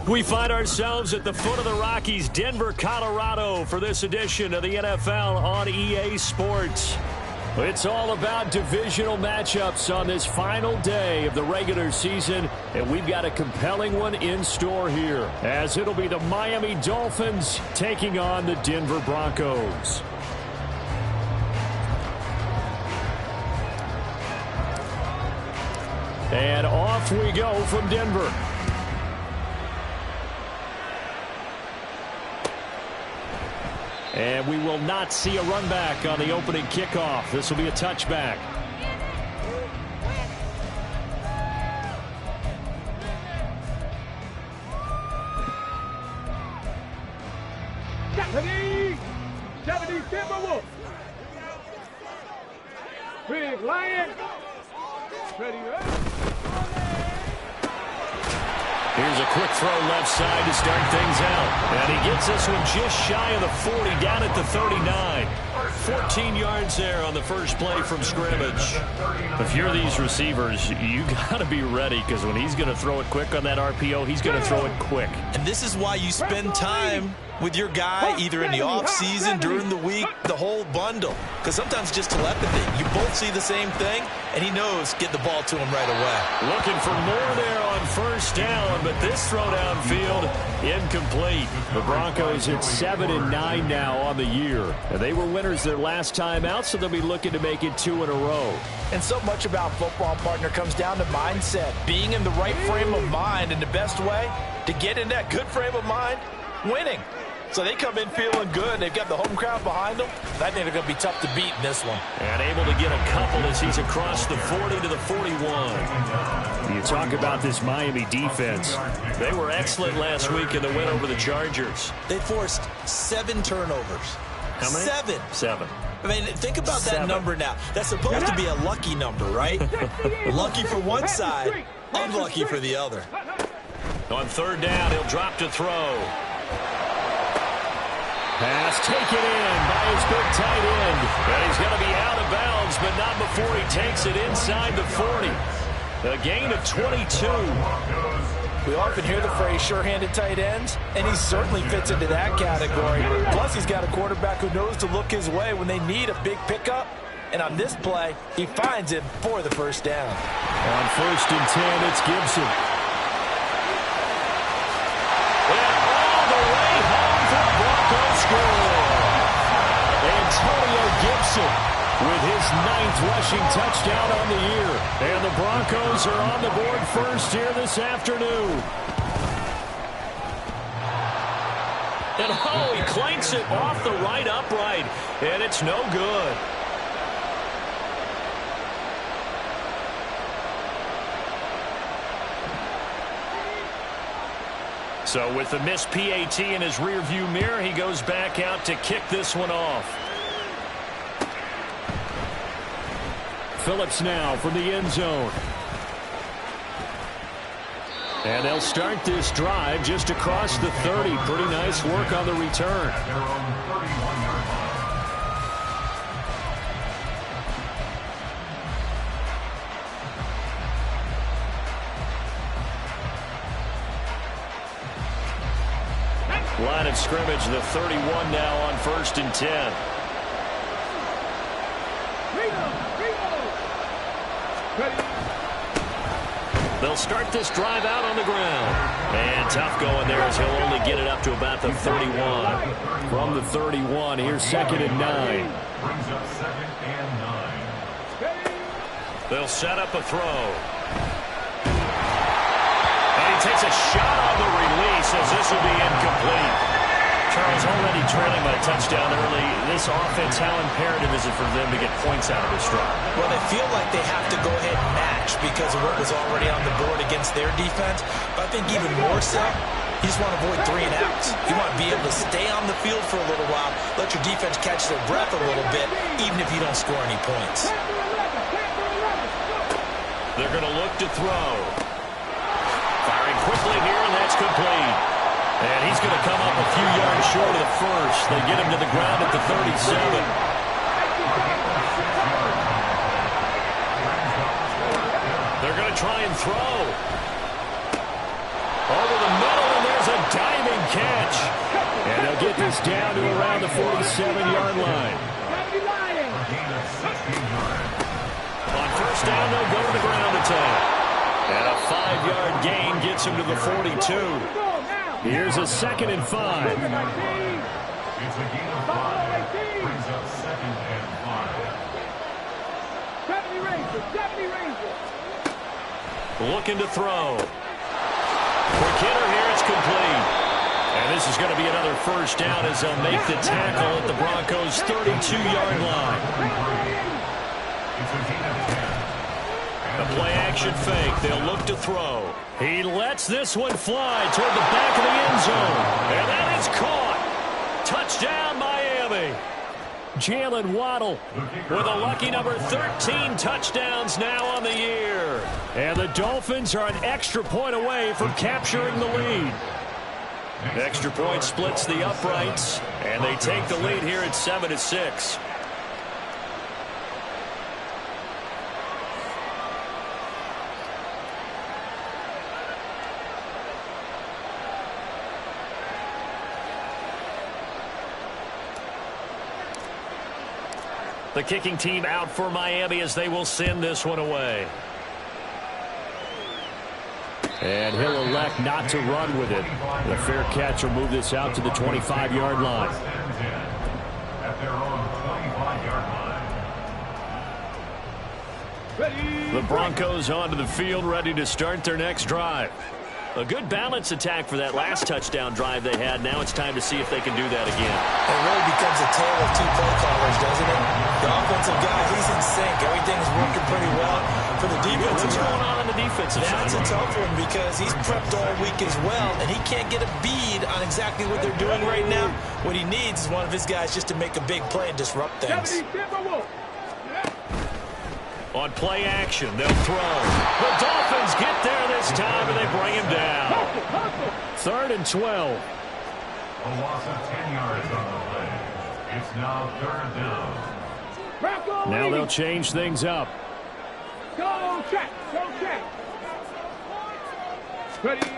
We find ourselves at the foot of the Rockies, Denver, Colorado, for this edition of the NFL on EA Sports. It's all about divisional matchups on this final day of the regular season, and we've got a compelling one in store here, as it'll be the Miami Dolphins taking on the Denver Broncos. And off we go from Denver. And we will not see a run back on the opening kickoff. This will be a touchback. Big Lion. Ready up. Here's a quick throw left side to start things out. And he gets this one just shy of the 40, down at the 39. 14 yards there on the first play from scrimmage. If you're these receivers, you got to be ready, because when he's going to throw it quick on that RPO, he's going to throw it quick. And this is why you spend time with your guy, either in the offseason, during the week, the whole bundle. Because sometimes just telepathy. You both see the same thing, and he knows get the ball to him right away. Looking for more there on first down, but this throw downfield incomplete. The Broncos at 7-9 now on the year. And they were winners their last time out, so they'll be looking to make it 2 in a row. And so much about football, partner, comes down to mindset. Being in the right frame of mind, and the best way to get in that good frame of mind, winning. So they come in feeling good. They've got the home crowd behind them. I think they're going to be tough to beat in this one. And able to get a couple as he's across the 40 to the 41. You talk about this Miami defense. They were excellent last week in the win over the Chargers. They forced 7 turnovers. How many? 7. I mean, think about that number now. That's supposed to be a lucky number, right? Lucky for one side, unlucky for the other. On third down, he'll drop to throw. Pass taken in by his big tight end. And he's going to be out of bounds, but not before he takes it inside the 40. A gain of 22. We often hear the phrase sure-handed tight ends, and he certainly fits into that category. Plus, he's got a quarterback who knows to look his way when they need a big pickup. And on this play, he finds him for the first down. On 1st and 10, it's Gibson. And all the way home for the Broncos score. Antonio Gibson with his 9th rushing touchdown on the year. And the Broncos are on the board first here this afternoon. And oh, he clanks it off the right upright. And it's no good. So with the missed PAT in his rearview mirror, he goes back out to kick this one off. Phillips now from the end zone. And they'll start this drive just across the 30. Pretty nice work on the return. Line of scrimmage, the 31 now on 1st and 10. They'll start this drive out on the ground. And tough going there as he'll only get it up to about the 31. From the 31, here's 2nd and 9. They'll set up a throw. And he takes a shot on the release as this will be incomplete. Charles, already trailing by a touchdown early. This offense, how imperative is it for them to get points out of this drive? Well, they feel like they have to go ahead and match because of what was already on the board against their defense. But I think even more so, you just want to avoid 3 and outs. You want to be able to stay on the field for a little while, let your defense catch their breath a little bit, even if you don't score any points. They're going to look to throw. Firing quickly here, and that's complete. And he's going to come up a few yards short of the first. They get him to the ground at the 37. They're going to try and throw. Over the middle, and there's catch. And they'll get this down to around the 47-yard line. On first down, they'll go to the ground attack. And a 5-yard gain gets him to the 42. Here's a 2nd and 5. It's a gain of 5. Brings up 2nd and 5. 70 Rangers. Looking to throw. Quick hitter here. It's complete. And this is going to be another first down as they'll make the tackle at the Broncos' 32-yard line. A play-action fake. They'll look to throw. He lets this one fly toward the back of the end zone. And that is caught. Touchdown, Miami. Jalen Waddle with a lucky number 13 touchdowns now on the year. And the Dolphins are an extra point away from capturing the lead. The extra point splits the uprights, and they take the lead here at 7-6. The kicking team out for Miami as they will send this one away. And he'll elect not to run with it. The fair catch will move this out to the 25-yard line. The Broncos onto the field, ready to start their next drive. A good balance attack for that last touchdown drive they had. Now it's time to see if they can do that again. It really becomes a tale of two play callers, doesn't it? The offensive guy, he's in sync. Everything's working pretty well. For the defensive What's going on the defensive side? That's a tough one because he's prepped all week as well, and he can't get a bead on exactly what they're doing right now. What he needs is one of his guys just to make a big play and disrupt things. On play action, they'll throw. The Dolphins get there this time, and they bring him down. 3rd and 12. A loss of 10 yards on the play. It's now 3rd down. Now they'll change things up. Go check. Ready.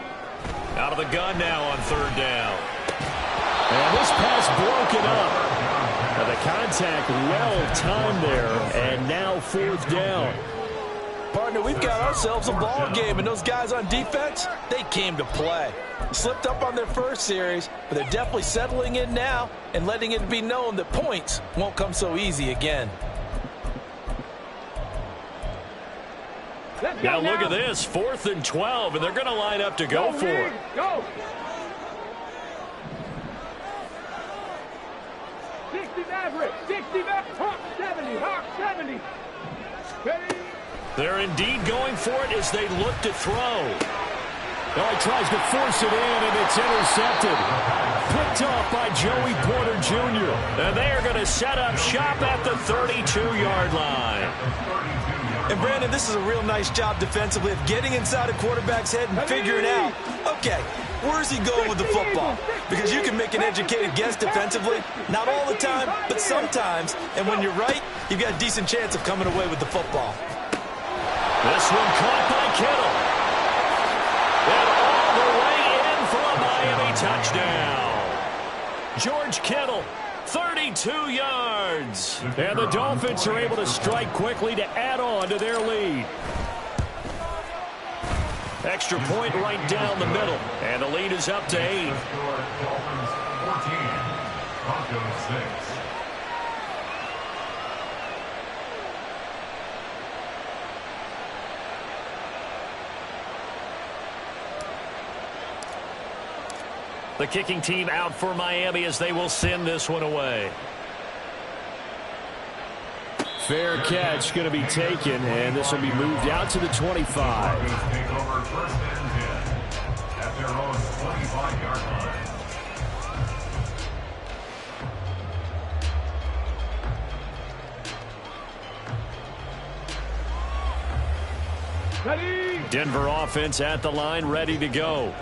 Out of the gun now on 3rd down. And this pass broken up. And the contact well timed there, and now 4th down. Partner, we've got ourselves a ball game, and those guys on defense, they came to play. Slipped up on their first series, but they're definitely settling in now and letting it be known that points won't come so easy again. Now look at this, 4th and 12, and they're going to line up to go for it. Go. 60 average. 60 Hawk 70. Hawk 70. Ready. They're indeed going for it as they look to throw. Now he tries to force it in, and it's intercepted. Picked off by Joey Porter Jr. And they are going to set up shop at the 32-yard line. And, Brandon, this is a real nice job defensively of getting inside a quarterback's head and figuring out, okay, where's he going with the football? Because you can make an educated guess defensively, not all the time, but sometimes. And when you're right, you've got a decent chance of coming away with the football. This one caught by Kittle. And all the way in for a Miami touchdown. George Kittle, 32 yards. And the Dolphins are able to strike quickly to add on to their lead. Extra point right down the middle. And the lead is up to 8. Dolphins 14. Broncos 6. The kicking team out for Miami as they will send this one away. Fair catch going to be taken, and this will be moved out to the 25. Take over 1st and 10 at their own 25-yard line. Ready. Denver offense at the line, ready to go.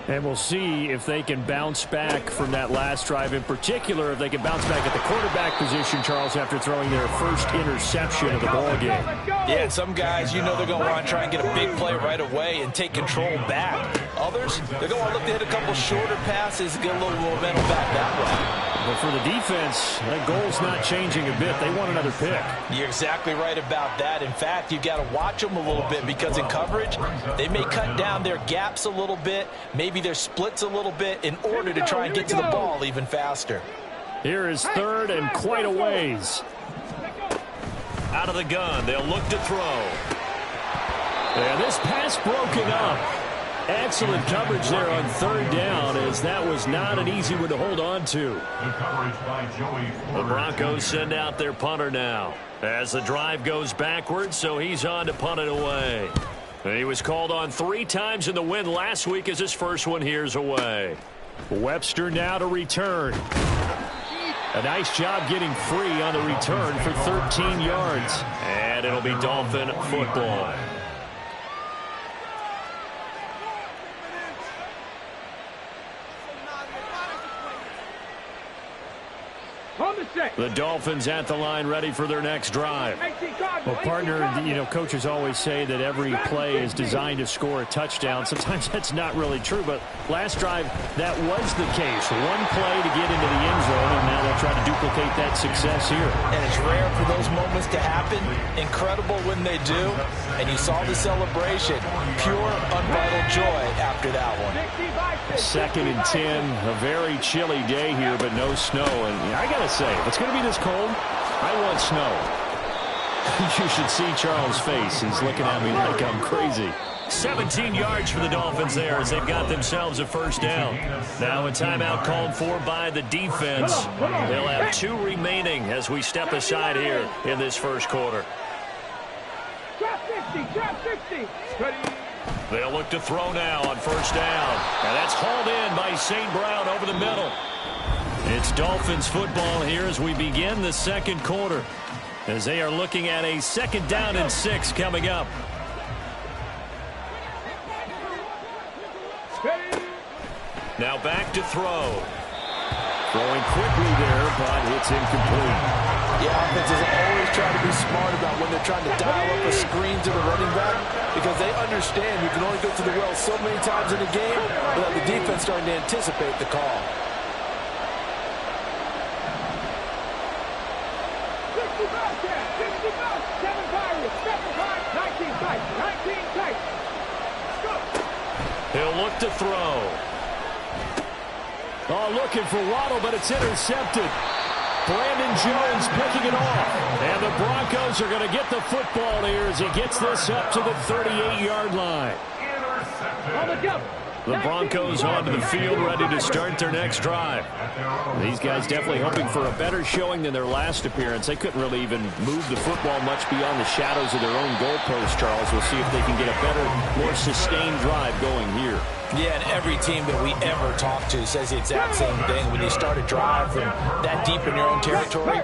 And we'll see if they can bounce back from that last drive. In particular, if they can bounce back at the quarterback position, Charles, after throwing their first interception of the ball game. Yeah, and some guys, they're going to want to try and get a big play right away and take control back. Others, they're going to want to look to hit a couple shorter passes and get a little momentum back that way. But for the defense, that goal's not changing a bit. They want another pick. You're exactly right about that. In fact, you've got to watch them a little bit because in coverage, they may cut down their gaps a little bit, maybe their splits a little bit in order to try and get to the ball even faster. Here is third and quite a ways. Out of the gun, they'll look to throw. And this pass broken up. Excellent coverage there on third down, as that was not an easy one to hold on to. The Broncos send out their punter now as the drive goes backwards, so he's on to punt it away. And he was called on 3 times in the win last week as his first one here's away. Webster now to return. A nice job getting free on the return for 13 yards. And it'll be Dolphin football. The Dolphins at the line ready for their next drive. Well, partner, coaches always say that every play is designed to score a touchdown. Sometimes that's not really true, but last drive, that was the case. One play to get into the end zone, and now they'll try to duplicate that success here. And it's rare for those moments to happen. Incredible when they do. And you saw the celebration. Pure, unbridled joy after that one. 2nd and 10, a very chilly day here, but no snow. And I got to say, if it's going to be this cold, I want snow. You should see Charles' face. He's looking at me like I'm crazy. 17 yards for the Dolphins there as they've got themselves a first down. Now a timeout called for by the defense. They'll have 2 remaining as we step aside here in this first quarter. Drop 50. Ready. They'll look to throw now on first down. And that's hauled in by St. Brown over the middle. It's Dolphins football here as we begin the second quarter, as they are looking at a 2nd down and 6 coming up. Now back to throw. Throwing quickly there, but it's incomplete. Yeah, offenses always try to be smart about when they're trying to dial up a screen to the running back, because they understand you can only go to the well so many times in a game without the defense starting to anticipate the call. 19 tight. He'll look to throw. Oh, looking for Waddle, but it's intercepted. Brandon Jones picking it off. And the Broncos are going to get the football here as he gets this up to the 38-yard line. On the jump. The Broncos onto the field, ready to start their next drive. These guys definitely hoping for a better showing than their last appearance. They couldn't really even move the football much beyond the shadows of their own goalpost, Charles. We'll see if they can get a better, more sustained drive going here. Yeah, and every team that we ever talk to says the exact same thing. When you start a drive from that deep in your own territory,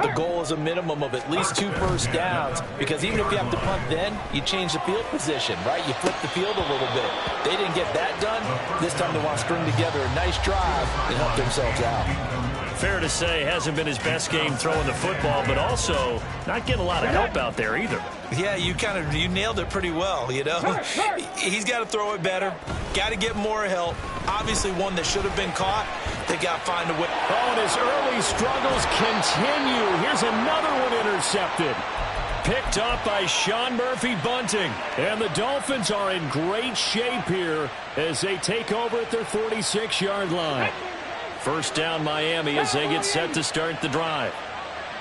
the goal is a minimum of at least 2 first downs, because even if you have to punt then, you change the field position, right? You flip the field a little bit. They didn't get that done. This time they want to string together a nice drive and help themselves out. Fair to say, hasn't been his best game throwing the football, but also not getting a lot of help out there either. Yeah, you nailed it pretty well, you know. He's got to throw it better. Got to get more help. Obviously one that should have been caught. They got to find a way. Oh, and his early struggles continue. Here's another one intercepted. Picked up by Sean Murphy-Bunting. And the Dolphins are in great shape here as they take over at their 46-yard line. First down Miami as they get set to start the drive.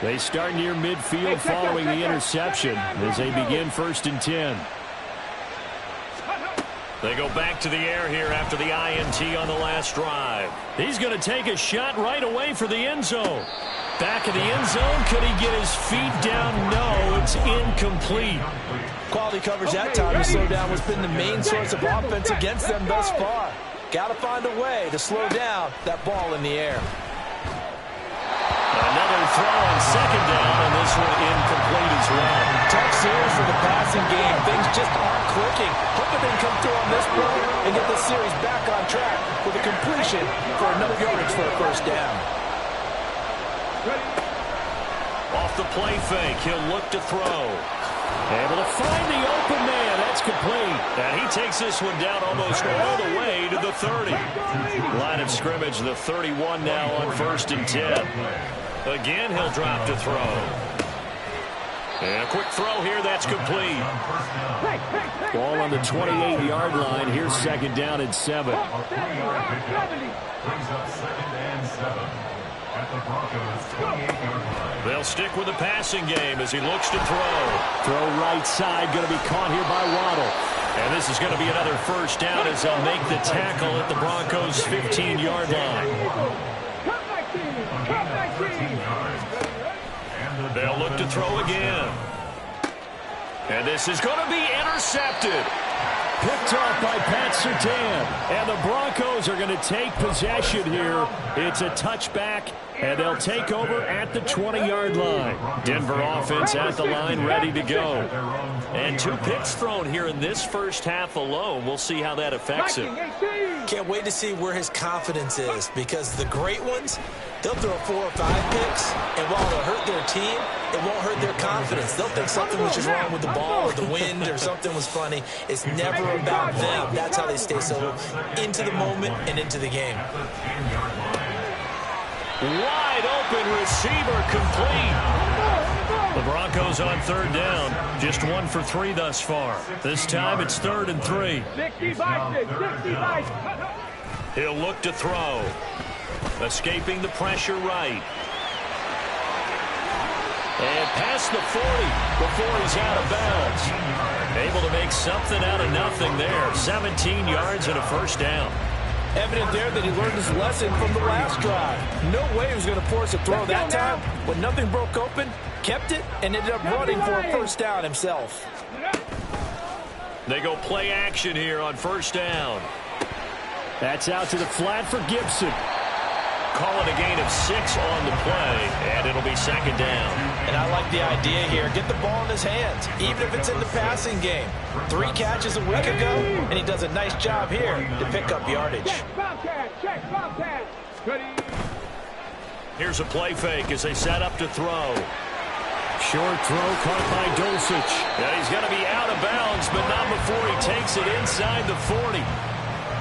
They start near midfield following the interception as they begin 1st and 10. They go back to the air here after the INT on the last drive. He's going to take a shot right away for the end zone. Back of the end zone. Could he get his feet down? No, it's incomplete. Quality coverage that time to slow down has been the main source of offense against them thus far. Got to find a way to slow down that ball in the air. Another throw on 2nd down, and this one incomplete as well. Tough series for the passing game. Things just aren't clicking. Hoping they can come through on this play and get the series back on track with a completion for enough yardage for a first down. Off the play fake, he'll look to throw. Able to find the open man. That's complete. And he takes this one down almost all the way to the 30. Line of scrimmage, the 31 now on 1st and 10. Again, he'll drop to throw. And a quick throw here. That's complete. Ball on the 28-yard line. Here's 2nd down and 7. Brings up 2nd and 7 at the Broncos' 28-yard line. They'll stick with the passing game as he looks to throw. Throw right side, going to be caught here by Waddle. And this is going to be another first down as they'll make the tackle at the Broncos' 15-yard line. They'll look to throw again. And this is going to be intercepted. Picked off by Pat Surtain. And the Broncos are going to take possession here. It's a touchback, and they'll take over at the 20-yard line. Denver offense at the line, ready to go. And 2 picks thrown here in this first half alone. We'll see how that affects him. Can't wait to see where his confidence is, because the great ones, they'll throw 4 or 5 picks, and while it'll hurt their team, it won't hurt their confidence. They'll think something was just wrong with the ball or the wind or something was funny. It's never about them. That's how they stay so into the moment and into the game. Wide open receiver complete. The Broncos on 3rd down. Just 1 for 3 thus far. This time it's 3rd and 3. 65. He'll look to throw. Escaping the pressure right. And past the 40 before he's out of bounds. Able to make something out of nothing there. 17 yards and a first down. Evident there that he learned his lesson from the last drive. No way he was going to force a throw that time. When nothing broke open, kept it, and ended up running for a first down himself. They go play action here on 1st down. That's out to the flat for Gibson. Calling a gain of 6 on the play, and it'll be 2nd down. And I like the idea here. Get the ball in his hands, even if it's in the passing game. 3 catches a week ago, and he does a nice job here to pick up yardage. Here's a play fake as they set up to throw. Short throw caught by Dulcich. And he's going to be out of bounds, but not before he takes it inside the 40.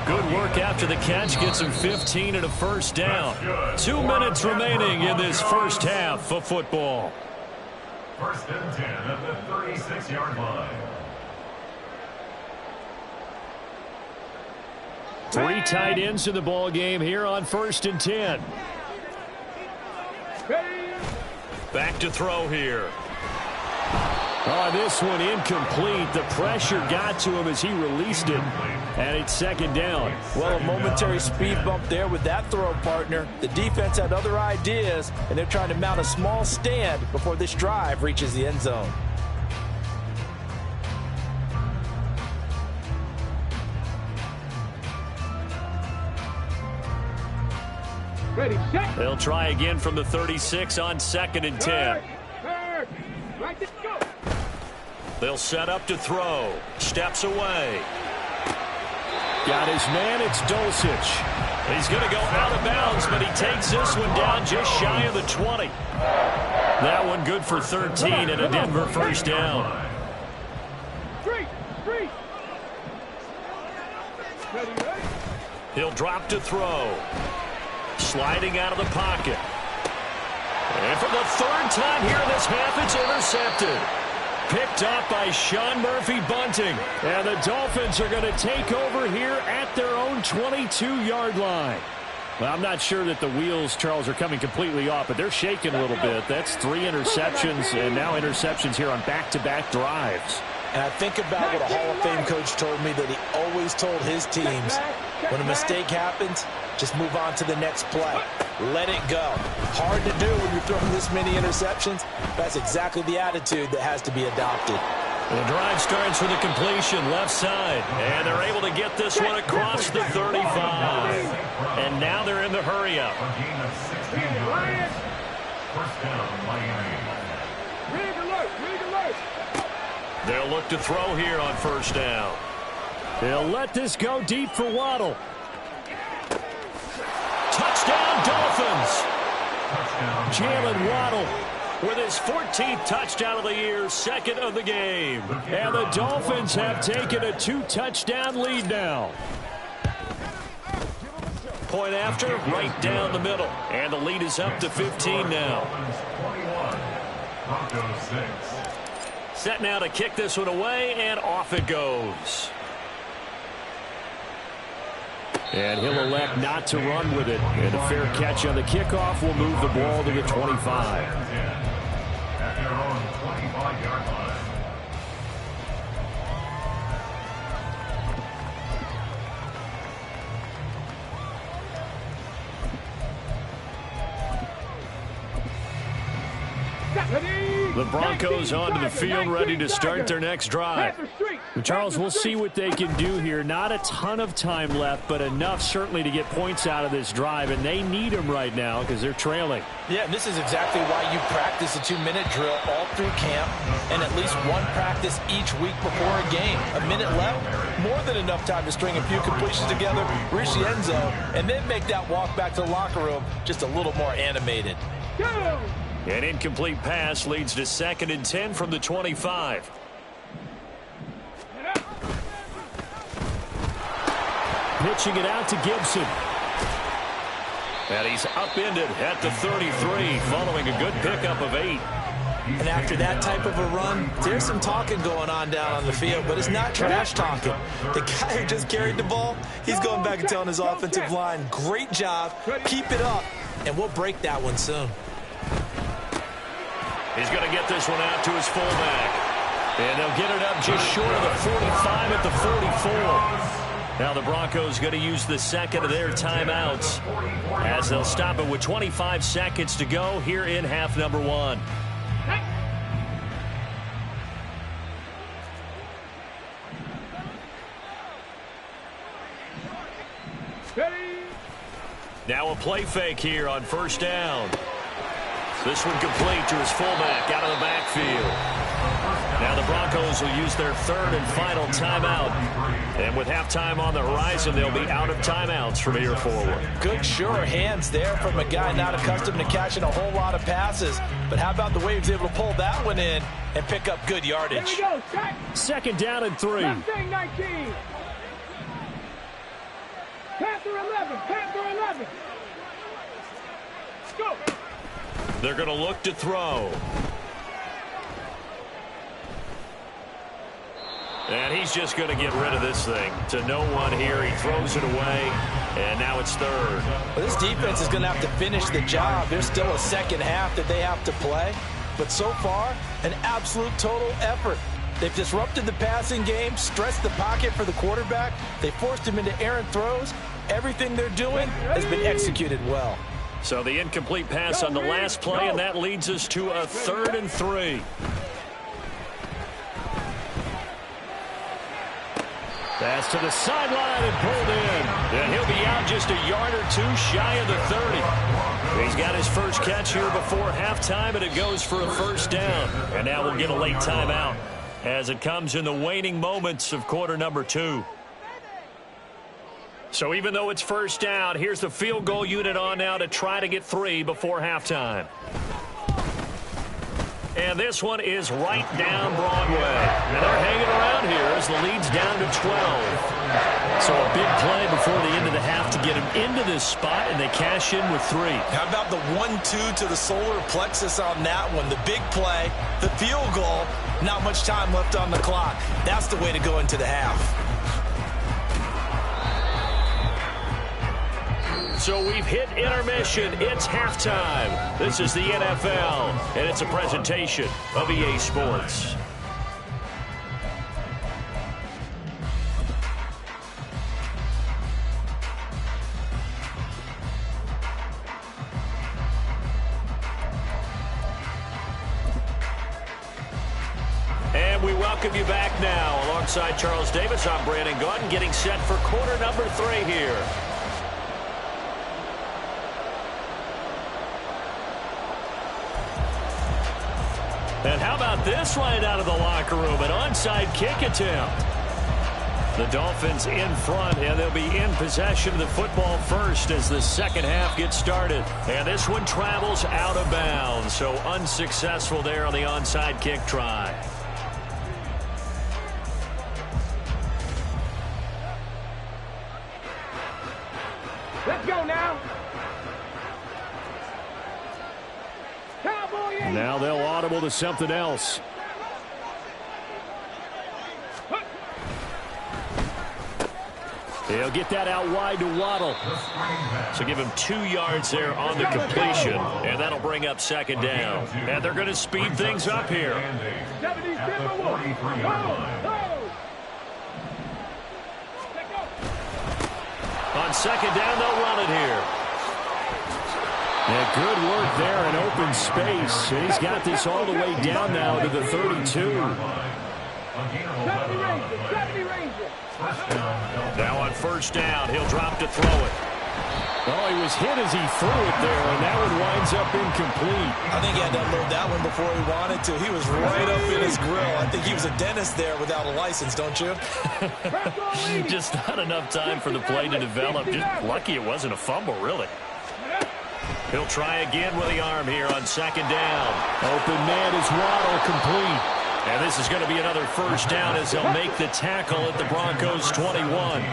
Good work after the catch. Gets him 15 and a first down. 2 minutes remaining in this first half of football. 1st and 10 at the 36-yard line. 3 tight ends in the ball game here on 1st and 10. Back to throw here. Oh, this one incomplete. The pressure got to him as he released it. And it's 2nd down. Well, a momentary speed bump there with that throw, partner. The defense had other ideas, and they're trying to mount a small stand before this drive reaches the end zone. Ready, set. They'll try again from the 36 on 2nd and 10. Right, let's go. They'll set up to throw. Steps away. Got his man. It's Dulcich. He's going to go out of bounds, but he takes this one down just shy of the 20. That one good for 13 and a Denver first down. Street. Ready. He'll drop to throw. Sliding out of the pocket. And for the 3rd time here in this half, it's intercepted. Picked up by Sean Murphy-Bunting. And the Dolphins are going to take over here at their own 22-yard line. Well, I'm not sure that the wheels, Charles, are coming completely off, but they're shaking a little bit. That's 3 interceptions, and now interceptions here on back-to-back drives. And I think about what a Hall of Fame coach told me, that he always told his teams, when a mistake happens, just move on to the next play. Let it go. Hard to do when you're throwing this many interceptions. That's exactly the attitude that has to be adopted. The drive starts with a completion left side, and they're able to get this one across the 35. And now they're in the hurry-up. A gain of 16 yards. First down, Miami. Rig alert. They'll look to throw here on first down. They'll let this go deep for Waddle. Touchdown, Dolphins. Jalen Waddle with his 14th touchdown of the year, second of the game. And the Dolphins have taken a 2-touchdown lead now. Point after, right down the middle. And the lead is up to 15 now. Set now to kick this one away, and off it goes. And he'll elect not to run with it. And a fair catch on the kickoff will move the ball to the 25. At their own 25-yard line. The Broncos onto the field, ready to start their next drive. And Charles, we'll see what they can do here. Not a ton of time left, but enough certainly to get points out of this drive, and they need them right now because they're trailing. Yeah, and this is exactly why you practice a 2-minute drill all through camp and at least one practice each week before a game. A minute left, more than enough time to string a few completions together, reach the end zone, and then make that walk back to the locker room just a little more animated. Go! An incomplete pass leads to 2nd and 10 from the 25. Pitching it out to Gibson. And he's upended at the 33 following a good pickup of 8. And after that type of a run, there's some talking going on down on the field, but it's not trash talking. The guy who just carried the ball, he's going back and telling his offensive line, great job, keep it up, and we'll break that one soon. He's going to get this one out to his fullback. And they'll get it up just short of the 45 at the 44. Now the Broncos going to use the second of their timeouts as they'll stop it with 25 seconds to go here in half number 1. Now a play fake here on first down. This one complete to his fullback out of the backfield. Now the Broncos will use their third and final timeout. And with halftime on the horizon, they'll be out of timeouts from here forward. Good, sure hands there from a guy not accustomed to catching a whole lot of passes. But how about the way he was able to pull that one in and pick up good yardage? Here we go, check. 2nd down and 3. Mustang 19. Panther 11. Panther 11. Go. They're going to look to throw. And he's just going to get rid of this thing to no one here. He throws it away, and now it's 3rd. Well, this defense is going to have to finish the job. There's still a second half that they have to play. But so far, an absolute total effort. They've disrupted the passing game, stressed the pocket for the quarterback. They forced him into errant throws. Everything they're doing has been executed well. So the incomplete pass on the last play, and that leads us to a 3rd and 3. Pass to the sideline and pulled in. And he'll be out just a yard or two shy of the 30. He's got his first catch here before halftime, and it goes for a first down. And now we'll get a late timeout as it comes in the waning moments of quarter number 2. So even though it's first down, here's the field goal unit on now to try to get 3 before halftime. And this one is right down Broadway. And they're hanging around here as the lead's down to 12. So a big play before the end of the half to get him into this spot, and they cash in with 3. How about the 1-2 to the solar plexus on that one? The big play, the field goal, not much time left on the clock. That's the way to go into the half. So we've hit intermission. It's halftime. This is the NFL, and it's a presentation of EA Sports. And we welcome you back now. Alongside Charles Davis, I'm Brandon Gaudin, getting set for quarter number 3 here. And how about about this right out of the locker room? An onside kick attempt. The Dolphins in front, and they'll be in possession of the football first as the second half gets started. And this one travels out of bounds, so unsuccessful there on the onside kick try. Let's go now. Cowboy. Now they'll audible to something else. He'll get that out wide to Waddle. So give him 2 yards there on the completion, and that'll bring up second down. And they're going to speed things up here. On second down, they'll run it here. Yeah, good work there in open space. He's got this all the way down now to the 32. Now on first down, he'll drop to throw it. Oh, he was hit as he threw it there, and that one winds up incomplete. I think he had to unload that one before he wanted to. He was right up in his grill. I think he was a dentist there without a license, don't you? Just not enough time for the play to develop. Just lucky it wasn't a fumble, really. He'll try again with the arm here on second down. Open man is Waddle, complete. And this is going to be another first down as he'll make the tackle at the Broncos 21.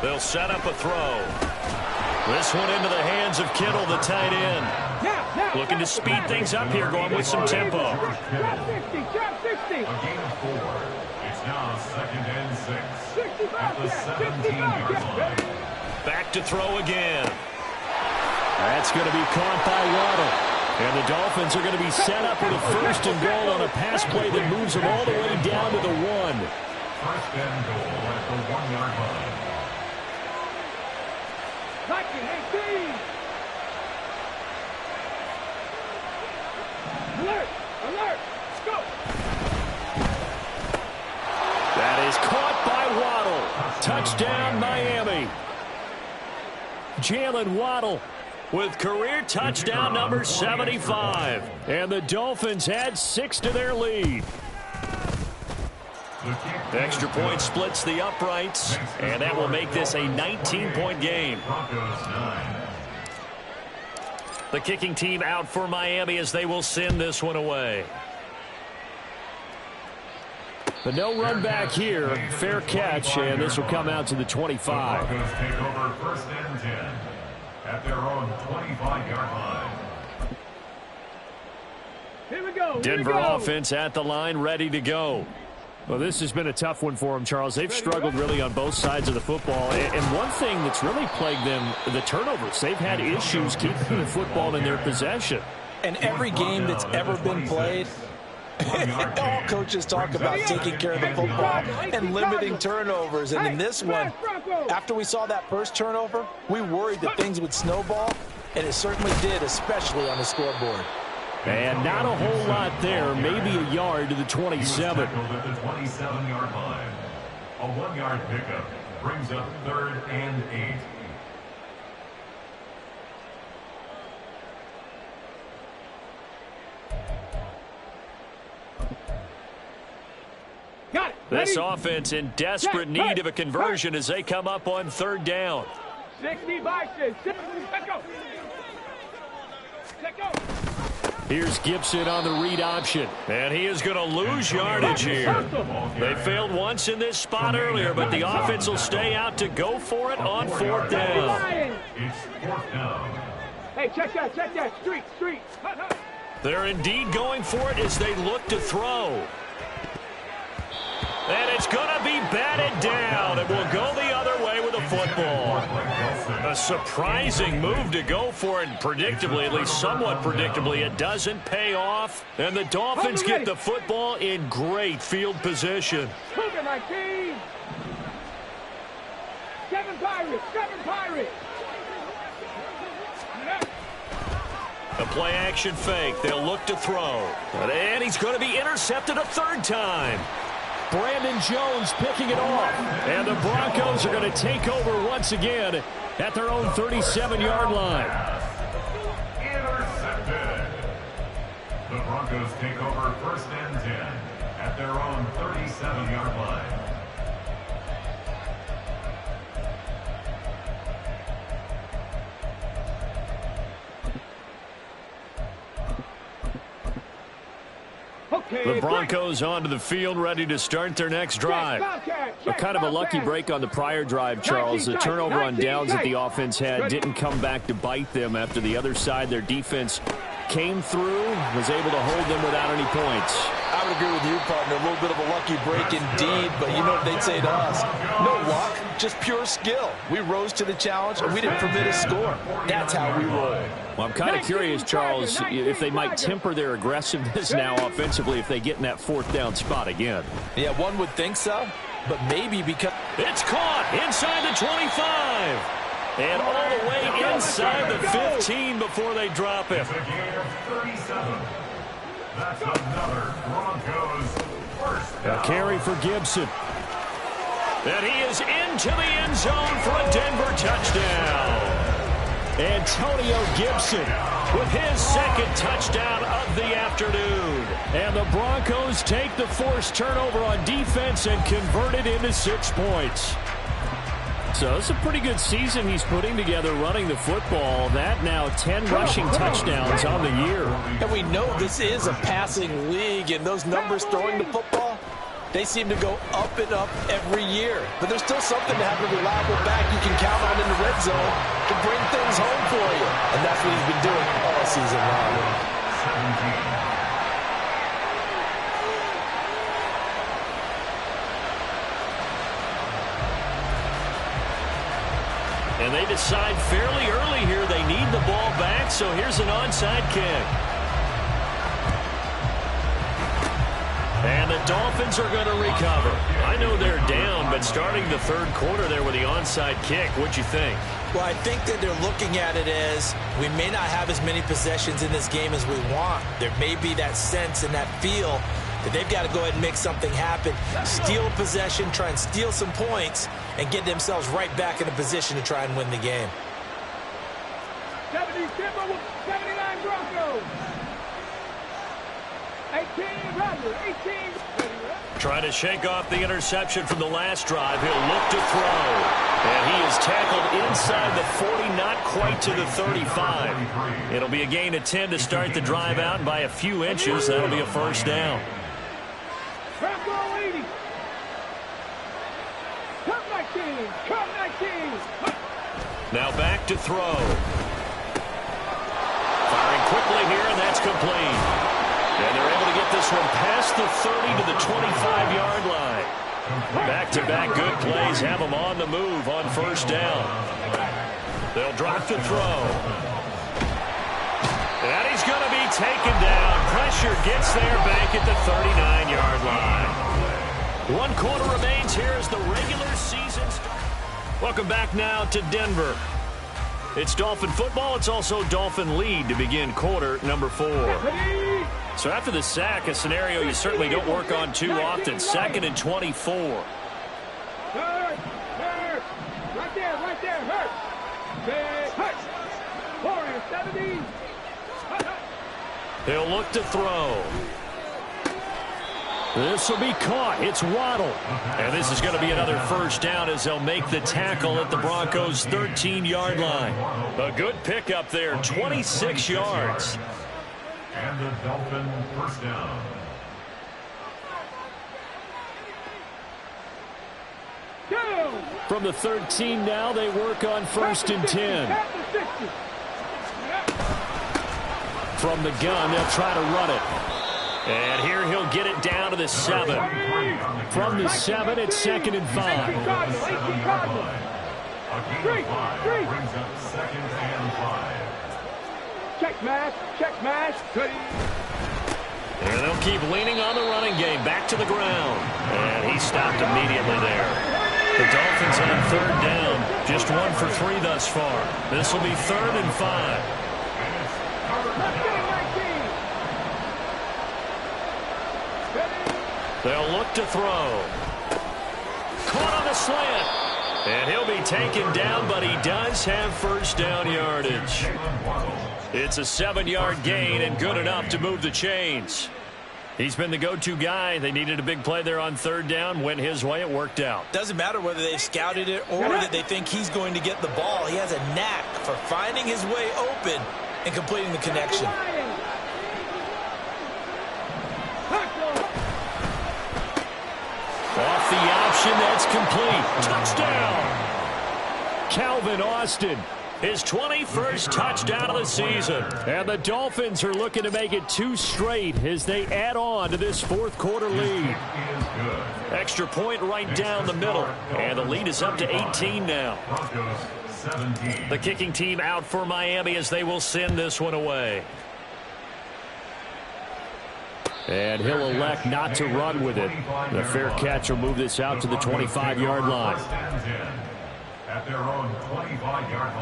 They'll set up a throw. This one into the hands of Kittle, the tight end. Looking to speed things up here, going with some tempo. A gain of 4. It's now second and 6 at the 17-yard line. Back to throw again. That's going to be caught by Waddle. And the Dolphins are going to be set up with a first and goal on a pass play that moves them all the way down to the 1. First and goal at the 1-yard line. Alert! Alert! Go! That is caught by Waddle. Touchdown, Miami. Jalen Waddle with career touchdown number 75. And the Dolphins add 6 to their lead. Extra point splits the uprights, and that will make this a 19-point game. The kicking team out for Miami as they will send this one away. But no run back here. Fair catch, and this will come out to the 25. The Broncos take over first and 10 at their own 25-yard line. Here we go. Denver offense at the line, ready to go. Well, this has been a tough one for them, Charles. They've struggled really on both sides of the football. And one thing that's really plagued them, the turnovers. They've had issues keeping the football in their possession. And every game that's ever been played, all coaches talk about taking care of the football and limiting turnovers. And in this one, after we saw that first turnover, we worried that things would snowball, and it certainly did, especially on the scoreboard. And not a whole lot there, maybe a yard to the 27. At the 27-yard line. A 1-yard pickup brings up third and 8. Got it. This Ready? offense in desperate need of a conversion as they come up on third down. 60 boxes. Let's go. Let's go. Here's Gibson on the read option, and he is going to lose yardage here. They failed once in this spot earlier, but the offense will stay out to go for it on fourth down. It's fourth down. Hey, check that, check that. Street. They're indeed going for it as they look to throw. And it's going to be batted down. It will go the other way with the football. A surprising move to go for it, and predictably, at least somewhat predictably, it doesn't pay off. And the Dolphins get the football in great field position. Cougar, my team. 7 Pirates. A play-action fake. They'll look to throw. And he's going to be intercepted a third time. Brandon Jones picking it off. And the Broncos are going to take over once again at their own 37-yard line. Intercepted. The Broncos take over 1st and 10 at their own 37-yard line. The Broncos onto the field, ready to start their next drive. A kind of a lucky break on the prior drive, Charles. The turnover on downs that the offense had didn't come back to bite them after the other side. Their defense came through, was able to hold them without any points. I would agree with you, partner. A little bit of a lucky break indeed, but you know what they'd say to us? No luck, just pure skill. We rose to the challenge, and we didn't permit a score. That's how we roll. Well, I'm kind of curious, Charles, if they might temper their aggressiveness now offensively if they get in that 4th down spot again. Yeah, one would think so, but maybe because... It's caught inside the 25. And all the way inside the 15 before they drop it. It's a gain of 37. That's another Broncos first down. A carry for Gibson. And he is into the end zone for a Denver touchdown. Antonio Gibson with his 2nd touchdown of the afternoon. And the Broncos take the forced turnover on defense and convert it into 6 points. So it's a pretty good season he's putting together running the football. That now 10 rushing touchdowns on the year. And we know this is a passing league, and those numbers throwing the football, they seem to go up and up every year. But there's still something to have a reliable back you can count on in the red zone to bring things home for you. And that's what he's been doing all season long. 17. And they decide fairly early here they need the ball back, so here's an onside kick. And the Dolphins are going to recover. I know they're down, but starting the 3rd quarter there with the onside kick, what'd you think? Well, I think that they're looking at it as we may not have as many possessions in this game as we want. There may be that sense and that feel that they've got to go ahead and make something happen, steal a possession, try and steal some points, and get themselves right back in a position to try and win the game. 70 Denver with 79 Broncos. 18 Roger, 18. Trying to shake off the interception from the last drive. He'll look to throw. And he is tackled inside the 40, not quite to the 35. It'll be a gain of 10 to start the drive out, and by a few inches, that'll be a 1st down. Bronco 80. Come 19. Come 19. Now back to throw. Firing quickly here, and that's complete. And they're able to get this one past the 30 to the 25-yard line. Back-to-back good plays have them on the move on 1st down. They'll drop to throw. And he's going to be taken down. Pressure gets there back at the 39-yard line. 1 quarter remains here as the regular season starts. Welcome back now to Denver. It's Dolphin football. It's also Dolphin lead to begin quarter number 4. So after the sack, a scenario you certainly don't work on too often. 2nd and 24. Hurt. Right there, hurt. Hurt. 4 and 70. He'll look to throw. This will be caught. It's Waddle. And this is going to be another 1st down as they'll make the tackle at the Broncos' 13-yard line. A good pickup there, 26 yards. And the Dolphin 1st down. From the 13 now, they work on 1st and 10. From the gun, they'll try to run it. And here he'll get it down to the 7. From the 7, it's 2nd and 5. A gain of 5 brings up 2nd and 5. Check mash. And they'll keep leaning on the running game. Back to the ground. And he stopped immediately there. The Dolphins on 3rd down. Just 1 for 3 thus far. This will be 3rd and 5. They'll look to throw. Caught on the slant. And he'll be taken down, but he does have first down yardage. It's a 7-yard gain and good enough to move the chains. He's been the go-to guy. They needed a big play there on third down. Went his way. It worked out. Doesn't matter whether they've scouted it or that they think he's going to get the ball. He has a knack for finding his way open and completing the connection. Off the option, that's complete. Touchdown! Calvin Austin, his 21st touchdown of the season. And the Dolphins are looking to make it 2 straight as they add on to this fourth quarter lead. Extra point right down the middle. And the lead is up to 18 now. The kicking team out for Miami as they will send this one away. And he'll elect not to run with it. The fair catch will move this out to the 25-yard line. At their own 25-yard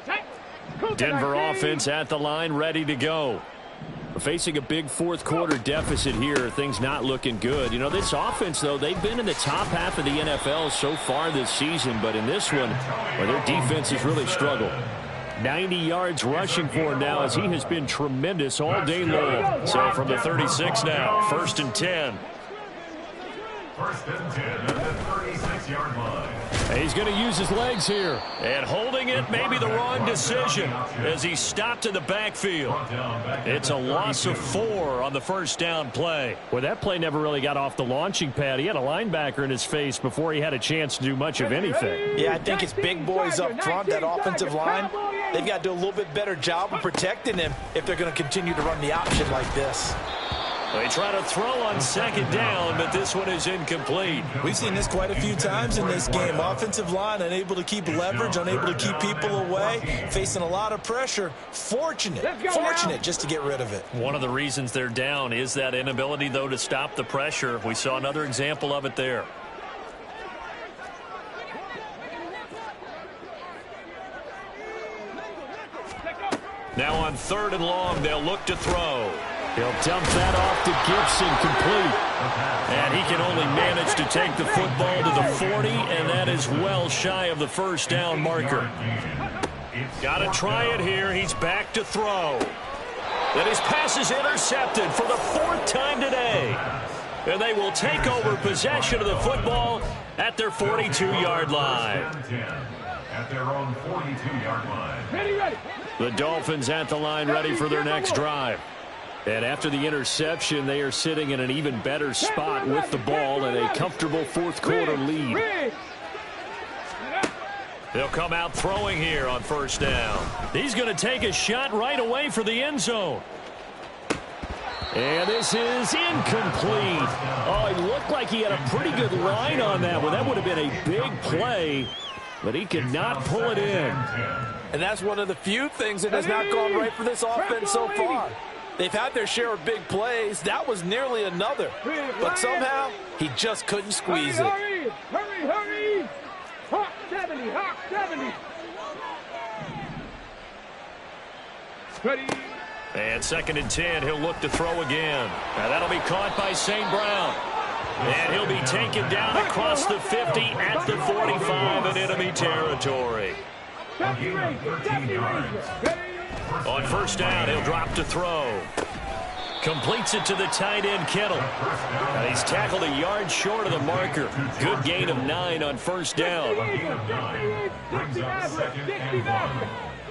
line. Denver offense at the line, ready to go. Facing a big fourth quarter deficit here, things not looking good. You know, this offense, though, they've been in the top half of the NFL so far this season, but in this one, where their defense has really struggled. 90 yards rushing for him now as he has been tremendous all day long. So from the 36 now, 1st and 10. 1st and 10 at the 36-yard line. He's going to use his legs here. And holding it may be the wrong decision as he stopped in the backfield. It's a loss of 4 on the first down play. Well, that play never really got off the launching pad. He had a linebacker in his face before he had a chance to do much of anything. Yeah, I think it's big boys up front, that offensive line. They've got to do a little bit better job of protecting him if they're going to continue to run the option like this. They try to throw on second down, but this one is incomplete. We've seen this quite a few times in this game. Offensive line unable to keep leverage, unable to keep people away, facing a lot of pressure. Fortunate just to get rid of it. One of the reasons they're down is that inability, though, to stop the pressure. We saw another example of it there. Now on 3rd and long, they'll look to throw. He'll dump that off to Gibson, complete. And he can only manage to take the football to the 40, and that is well shy of the first down marker. Got to try it here. He's back to throw. Then his pass is intercepted for the 4th time today. And they will take over possession of the football at their 42-yard line. At their own 42-yard line. Ready. The Dolphins at the line, ready for their next drive. And after the interception, they are sitting in an even better spot with the ball and a comfortable fourth quarter lead. They'll come out throwing here on first down. He's going to take a shot right away for the end zone. And this is incomplete. Oh, it looked like he had a pretty good line on that one. That would have been a big play, but he could not pull it in. And that's one of the few things that has not gone right for this offense so far. They've had their share of big plays. That was nearly another. But somehow, he just couldn't squeeze it. Hurry. Hawk 70. Ready. And 2nd and 10, he'll look to throw again. Now that'll be caught by St. Brown. And he'll be taken down across the 50 at the 45 in enemy territory. On first down, he'll drop to throw. Completes it to the tight end, Kittle. And he's tackled a yard short of the marker. Good gain of 9 on first down. Brings up 2nd and 1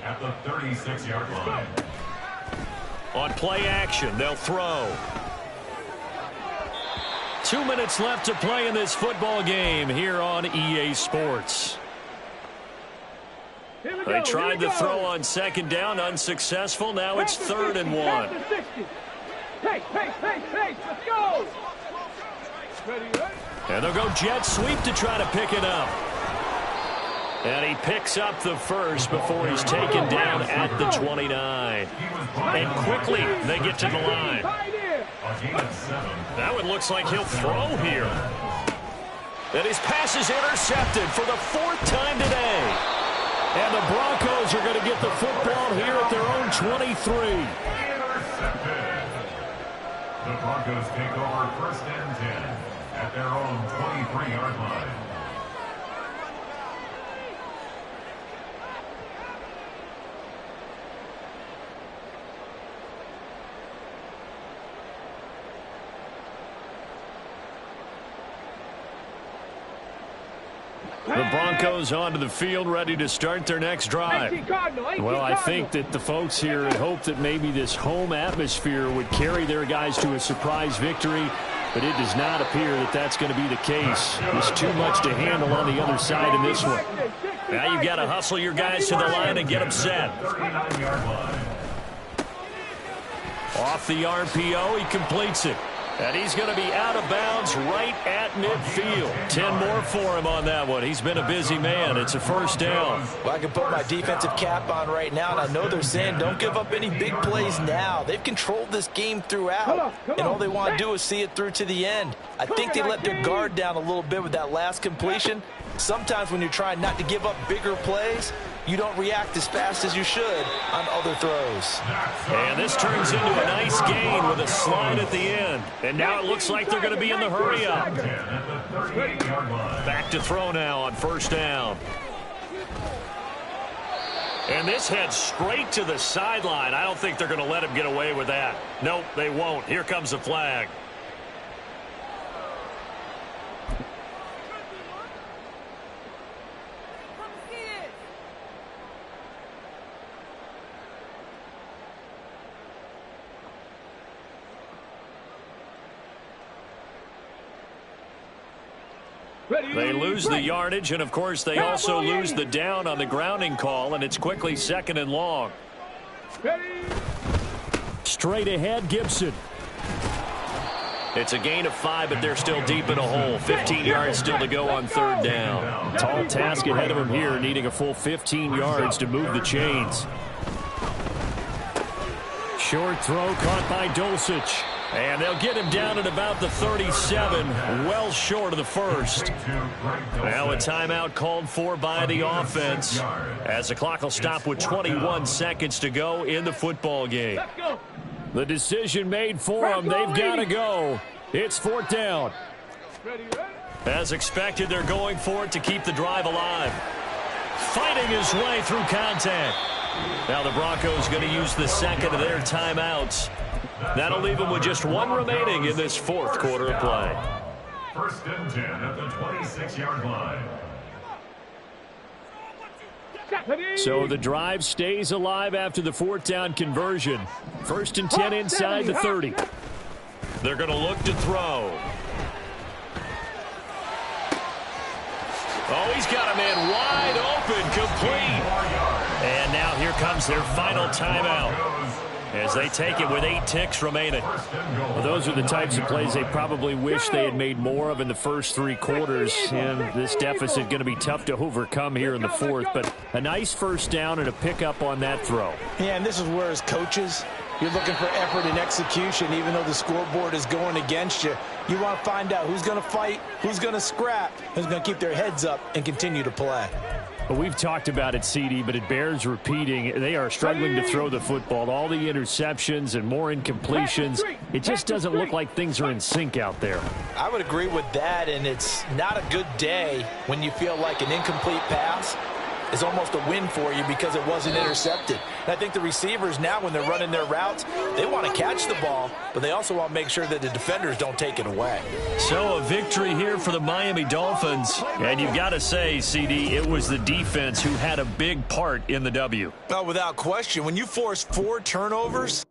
at the 36-yard line. On play action, they'll throw. 2 minutes left to play in this football game here on EA Sports. They tried to throw on second down, unsuccessful. Now it's 3rd and 1. Pace, let's go. Ready. And they'll go jet sweep to try to pick it up. And he picks up the first before he's taken down at the 29. And quickly they get to the line. Now it looks like he'll throw here. And his pass is intercepted for the 4th time today. And the Broncos are going to get the football here at their own 23. The Broncos take over 1st and 10 at their own 23-yard line. The Broncos onto the field, ready to start their next drive. Well, I think that the folks here had hoped that maybe this home atmosphere would carry their guys to a surprise victory, but it does not appear that that's going to be the case. There's too much to handle on the other side in this one. Now you've got to hustle your guys to the line and get them set. Off the RPO, he completes it. And he's going to be out of bounds right at midfield. 10 more for him on that one. He's been a busy man. It's a first down. Well, I can put my defensive cap on right now, and I know they're saying don't give up any big plays now. They've controlled this game throughout, and all they want to do is see it through to the end. I think they let their guard down a little bit with that last completion. Sometimes when you're trying not to give up bigger plays, you don't react as fast as you should on other throws. And this turns into a nice gain with a slide at the end. And now it looks like they're going to be in the hurry up. Back to throw now on first down. And this heads straight to the sideline. I don't think they're going to let him get away with that. Nope, they won't. Here comes the flag. They lose the yardage, and of course they also lose the down on the grounding call, and it's quickly 2nd and long. Straight ahead, Gibson. It's a gain of 5, but they're still deep in a hole. 15 yards still to go on 3rd down. Tall task ahead of him here, needing a full 15 yards to move the chains. Short throw caught by Dulcich. And they'll get him down at about the 37, well short of the first. Now a timeout called for by the offense as the clock will stop with 21 seconds to go in the football game. The decision made for them. They've got to go. It's 4th down. As expected, they're going for it to keep the drive alive. Fighting his way through contact. Now the Broncos going to use the second of their timeouts. That'll leave them with just 1 remaining in this 4th quarter of play. 1st and 10 at the 26-yard line. So the drive stays alive after the 4th down conversion. 1st and 10 inside the 30. They're going to look to throw. Oh, he's got him in wide open, complete. And now here comes their final timeout as they take it with 8 ticks remaining. Well, those are the types of plays they probably wish they had made more of in the first 3 quarters. And this deficit going to be tough to overcome here in the 4th. But a nice first down and a pickup on that throw. Yeah, and this is where as coaches, you're looking for effort and execution. Even though the scoreboard is going against you, you want to find out who's going to fight, who's going to scrap, who's going to keep their heads up and continue to play. Well, we've talked about it, CD, but it bears repeating. They are struggling to throw the football. All the interceptions and more incompletions. It just doesn't look like things are in sync out there. I would agree with that, and it's not a good day when you feel like an incomplete pass is almost a win for you because it wasn't intercepted. And I think the receivers now, when they're running their routes, they want to catch the ball, but they also want to make sure that the defenders don't take it away. So a victory here for the Miami Dolphins. And you've got to say, CD, it was the defense who had a big part in the W. Without question, when you force 4 turnovers,